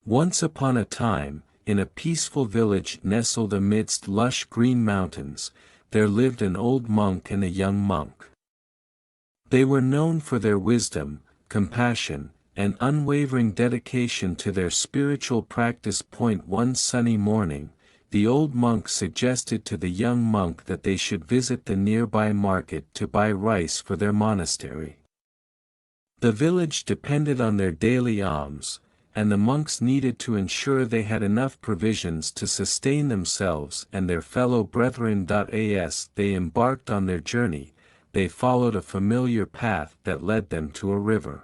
Once upon a time, in a peaceful village nestled amidst lush green mountains, there lived an old monk and a young monk. They were known for their wisdom, compassion, and unwavering dedication to their spiritual practice. One sunny morning, the old monk suggested to the young monk that they should visit the nearby market to buy rice for their monastery. The village depended on their daily alms, and the monks needed to ensure they had enough provisions to sustain themselves and their fellow brethren. As they embarked on their journey, they followed a familiar path that led them to a river.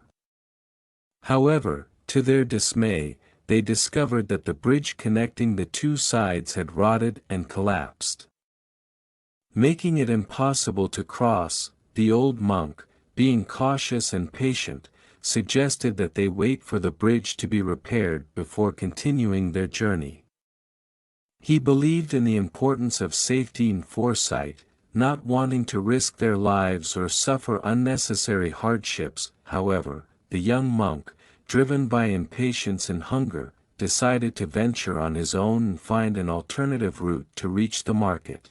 However, to their dismay, they discovered that the bridge connecting the two sides had rotted and collapsed, making it impossible to cross. The old monk, being cautious and patient, suggested that they wait for the bridge to be repaired before continuing their journey. He believed in the importance of safety and foresight, not wanting to risk their lives or suffer unnecessary hardships. However, the young monk, driven by impatience and hunger, decided to venture on his own and find an alternative route to reach the market.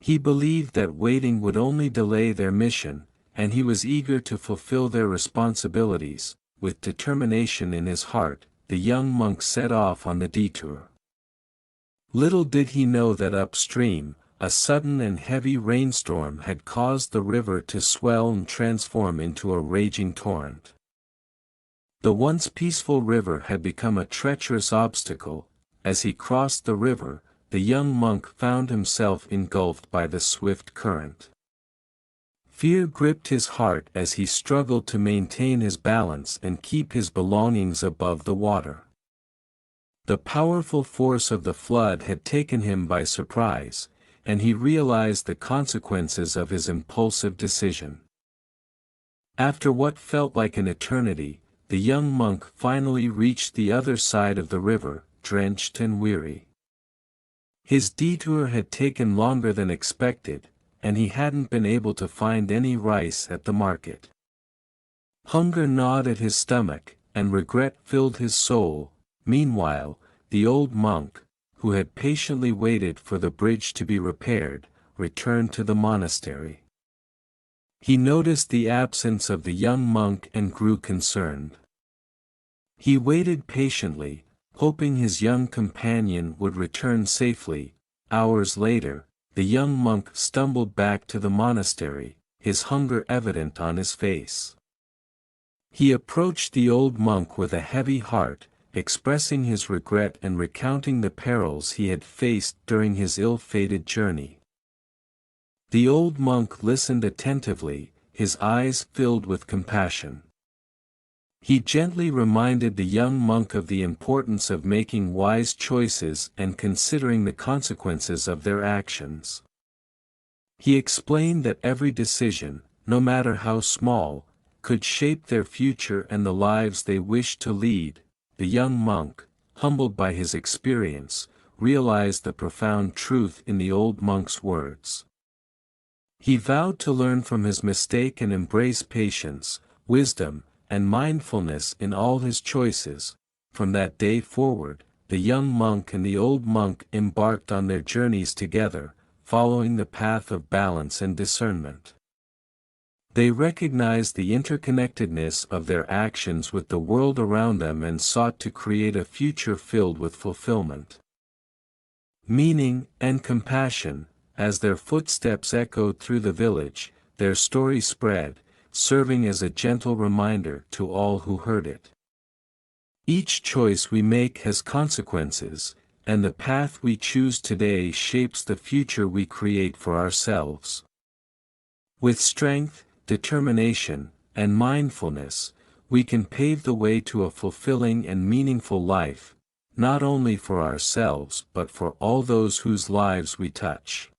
He believed that waiting would only delay their mission, and he was eager to fulfill their responsibilities. With determination in his heart, the young monk set off on the detour. Little did he know that upstream, a sudden and heavy rainstorm had caused the river to swell and transform into a raging torrent. The once peaceful river had become a treacherous obstacle. As he crossed the river, the young monk found himself engulfed by the swift current. Fear gripped his heart as he struggled to maintain his balance and keep his belongings above the water. The powerful force of the flood had taken him by surprise, and he realized the consequences of his impulsive decision. After what felt like an eternity, the young monk finally reached the other side of the river, drenched and weary. His detour had taken longer than expected, and he hadn't been able to find any rice at the market. Hunger gnawed at his stomach, and regret filled his soul. Meanwhile, the old monk, who had patiently waited for the bridge to be repaired, returned to the monastery. He noticed the absence of the young monk and grew concerned. He waited patiently, hoping his young companion would return safely. Hours later, the young monk stumbled back to the monastery, his hunger evident on his face. He approached the old monk with a heavy heart, expressing his regret and recounting the perils he had faced during his ill-fated journey. The old monk listened attentively, his eyes filled with compassion. He gently reminded the young monk of the importance of making wise choices and considering the consequences of their actions. He explained that every decision, no matter how small, could shape their future and the lives they wished to lead. The young monk, humbled by his experience, realized the profound truth in the old monk's words. He vowed to learn from his mistake and embrace patience, wisdom, and mindfulness in all his choices. From that day forward, the young monk and the old monk embarked on their journeys together, following the path of balance and discernment. They recognized the interconnectedness of their actions with the world around them and sought to create a future filled with fulfillment, meaning, and compassion. As their footsteps echoed through the village, their story spread, serving as a gentle reminder to all who heard it. Each choice we make has consequences, and the path we choose today shapes the future we create for ourselves. With strength, determination, and mindfulness, we can pave the way to a fulfilling and meaningful life, not only for ourselves but for all those whose lives we touch.